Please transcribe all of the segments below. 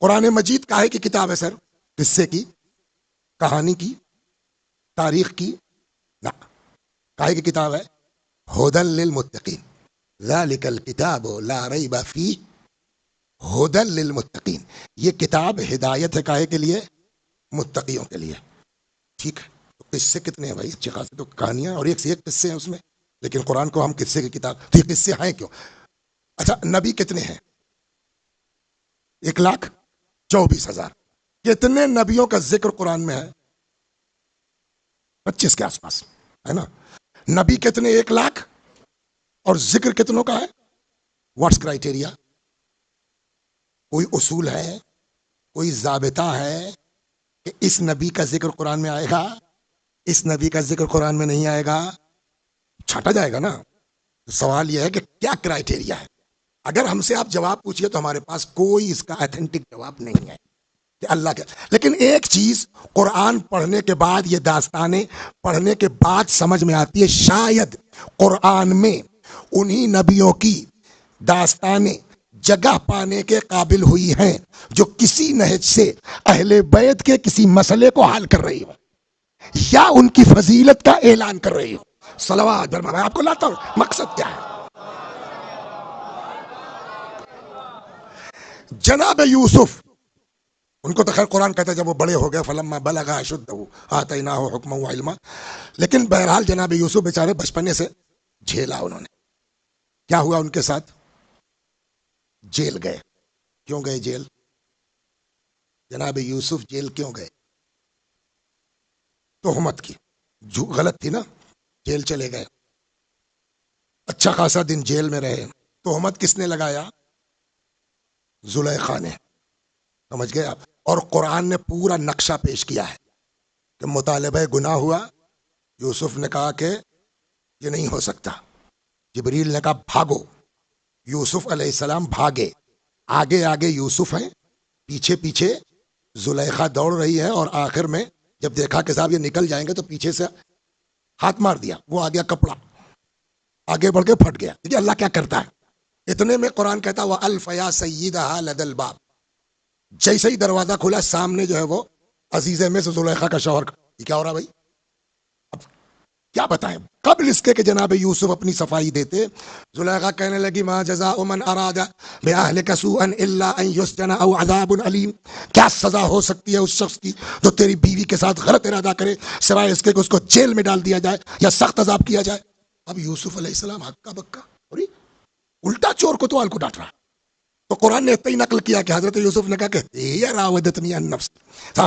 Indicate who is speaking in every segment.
Speaker 1: قرآن مجید کاہے کی کتاب ہے سر؟ قصے کی، کہانی کی، تاریخ کی؟ نہ، کاہے کی کتاب ہے؟ ہدی للمتقین، ذالک الکتاب لا ریب فیہ ہدی للمتقین۔ یہ کتاب ہدایت ہے کاہے کے لیے؟ متقیوں کے لیے۔ ٹھیک ہے، تو قصے کتنے ہیں بھائی؟ اچھی خاصی تو کہانیاں اور ایک سے ایک قصے ہیں اس میں، لیکن قرآن کو ہم قصے کی کتاب، تو یہ قصے ہیں کیوں؟ اچھا، نبی کتنے ہیں؟ 1,24,000۔ کتنے نبیوں کا ذکر قرآن میں ہے؟ 25 کے آس پاس، ہے نا؟ نبی کتنے؟ 1,00,000، اور ذکر کتنوں کا ہے؟ What's criteria? کوئی اصول ہے، کوئی ضابطہ ہے کہ اس نبی کا ذکر قرآن میں آئے گا، اس نبی کا ذکر قرآن میں نہیں آئے گا؟ چھٹا جائے گا نا۔ سوال یہ ہے کہ کیا کرائٹیریا ہے؟ اگر ہم سے آپ جواب پوچھئے تو ہمارے پاس کوئی اس کا ایتھنٹک جواب نہیں ہے کہ اللہ کے، لیکن ایک چیز قرآن پڑھنے کے بعد، یہ داستانیں پڑھنے کے بعد سمجھ میں آتی ہے، شاید قرآن میں انہی نبیوں کی داستانیں جگہ پانے کے قابل ہوئی ہیں جو کسی نہج سے اہل بیت کے کسی مسئلے کو حل کر رہی ہو یا ان کی فضیلت کا اعلان کر رہی ہو۔ صلوات، میں آپ کو لاتا ہوں، مقصد کیا ہے؟ جناب یوسف، ان کو تو خیر قرآن کہتا ہے جب وہ بڑے ہو گئے، فلما بلغ اشدہ آتیناہ حکما و علما، لیکن بہرحال جناب یوسف بیچارے بچپنے سے جھیلا انہوں نے۔ کیا ہوا ان کے ساتھ؟ جیل گئے۔ کیوں گئے جیل؟ جناب یوسف جیل کیوں گئے؟ تہمت کی، جو غلط تھی نا، جیل چلے گئے، اچھا خاصا دن جیل میں رہے۔ تہمت کس نے لگایا؟ زلیخا نے، سمجھ گئے آپ؟ اور قرآن نے پورا نقشہ پیش کیا ہے کہ مطالبہ گناہ ہوا، یوسف نے کہا کہ یہ نہیں ہو سکتا، جبریل نے کہا بھاگو، یوسف علیہ السلام بھاگے، آگے آگے یوسف ہیں، پیچھے پیچھے زلیخا دوڑ رہی ہے، اور آخر میں جب دیکھا کہ صاحب یہ نکل جائیں گے تو پیچھے سے ہاتھ مار دیا، وہ آ گیا کپڑا، آگے بڑھ کے پھٹ گیا۔ دیکھیے اللہ کیا کرتا ہے۔ اتنے میں قرآن کہتا وہ الف یا سیدہا لدی الباب، جیسے ہی دروازہ کھلا سامنے جو ہے وہ عزیز میں سے زلیخا کا شوہر، یہ کیا ہو رہا بھائی؟ اب کیا بتائیں؟ قبل اس کے کہ جناب یوسف اپنی صفائی دیتے، زلیخا کہنے لگی ما جزاء من اراد باہلک سوءا الا ان یسجن او عذاب علیم، کیا سزا ہو سکتی ہے اس شخص کی جو تیری بیوی کے ساتھ غلط ارادہ کرے، سوائے اس کے کہ اس کو جیل میں ڈال دیا جائے یا سخت عذاب کیا جائے۔ اب یوسف علیہ السلام ہکا بکا، اور الٹا چور کو تو آل کو ڈانٹ رہا۔ تو قرآن نے اتنا ہی نقل کیا کہ حضرت یوسف نے کہا کہ یہ راودتنی عن نفس،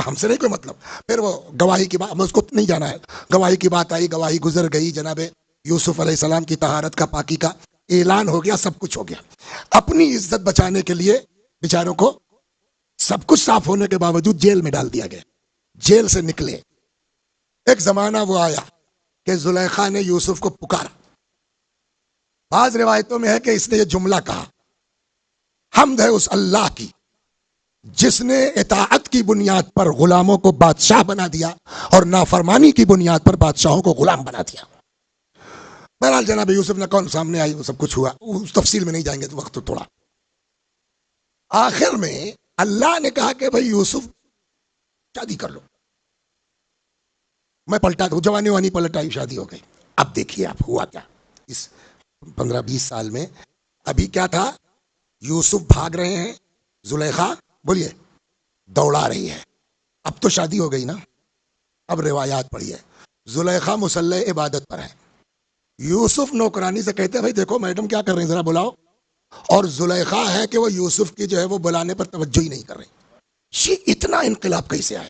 Speaker 1: ہم سے نہیں کوئی مطلب۔ پھر وہ گواہی کی بات، اس کو نہیں جانا ہے، گواہی کی بات آئی، گواہی گزر گئی، جناب یوسف علیہ السلام کی طہارت کا، پاکی کا اعلان ہو گیا، سب کچھ ہو گیا۔ اپنی عزت بچانے کے لیے بیچاروں کو سب کچھ صاف ہونے کے باوجود جیل میں ڈال دیا گیا۔ جیل سے نکلے، ایک زمانہ وہ آیا کہ زلیخا نے یوسف کو پکارا۔ بعض روایتوں میں ہے کہ اس نے یہ جملہ کہا، حمد ہے اس اللہ کی جس نے اطاعت کی بنیاد پر غلاموں کو بادشاہ بنا دیا اور نافرمانی کی بنیاد پر بادشاہوں کو غلام بنا دیا۔ بہرحال جناب یوسف نے کون سامنے آئی، وہ سب کچھ ہوا، اس تفصیل میں نہیں جائیں گے تو وقت تو تھوڑا۔ آخر میں اللہ نے کہا کہ بھائی یوسف شادی کر لو، میں پلٹا دوں، جوانی وانی پلٹائی، شادی ہو گئی۔ اب دیکھیے آپ ہوا کیا اس 15-20 سال میں۔ ابھی کیا تھا؟ یوسف بھاگ رہے ہیں، زلیخا بولیے دوڑا رہی ہے۔ اب تو شادی ہو گئی نا۔ اب روایات پڑھیے، زلیخا مسلح عبادت پر ہے، یوسف نوکرانی سے کہتے ہیں بھائی دیکھو میڈم کیا کر رہے ہیں ذرا بلاؤ، اور زلیخا ہے کہ وہ یوسف کی جو ہے وہ بلانے پر توجہ ہی نہیں کر رہی۔ یہ اتنا انقلاب کیسے آئے؟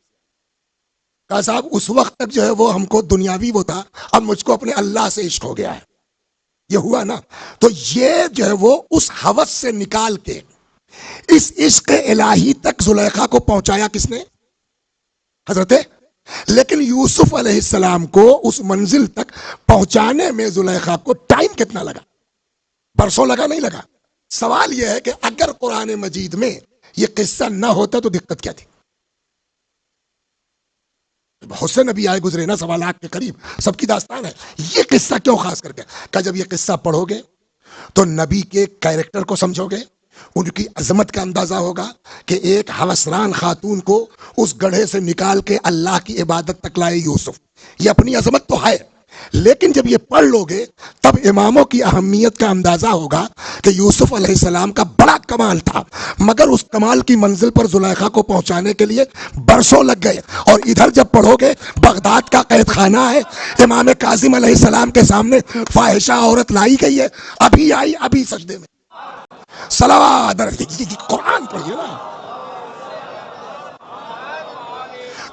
Speaker 1: کہا صاحب اس وقت تک جو ہے وہ ہم کو دنیاوی وہ تھا، اب مجھ کو اپنے اللہ سے عشق ہو گیا ہے۔ یہ ہوا نا، تو یہ جو ہے وہ اس ہوس سے نکال کے اس عشق الہی تک زلیخا کو پہنچایا کس نے؟ حضرت۔ لیکن یوسف علیہ السلام کو اس منزل تک پہنچانے میں زلیخا کو ٹائم کتنا لگا؟ برسوں لگا؟ نہیں لگا۔ سوال یہ ہے کہ اگر قرآن مجید میں یہ قصہ نہ ہوتا تو دقت کیا تھی؟ بہت سے نبی آئے گزرے نا، 1.25 کے قریب، سب کی داستان ہے، یہ قصہ کیوں خاص کر کے کہ جب یہ قصہ پڑھو گے تو نبی کے کیریکٹر کو سمجھو گے، ان کی عظمت کا اندازہ ہوگا کہ ایک ہوسران خاتون کو اس گڑھے سے نکال کے اللہ کی عبادت تک لائے یوسف، یہ اپنی عظمت تو ہے، لیکن جب یہ پڑھ لو گے تب اماموں کی اہمیت کا اندازہ ہوگا کہ یوسف علیہ السلام کا بڑا کمال تھا، مگر اس کمال کی منزل پر زلیخا کو پہنچانے کے لیے برسوں لگ گئے۔ اور ادھر جب پڑھو گے بغداد کا قید خانہ ہے، امام کاظم علیہ السلام کے سامنے فاحشہ عورت لائی گئی ہے، ابھی آئی ابھی سجدے میں، صلوات، قرآن پڑھیے نا۔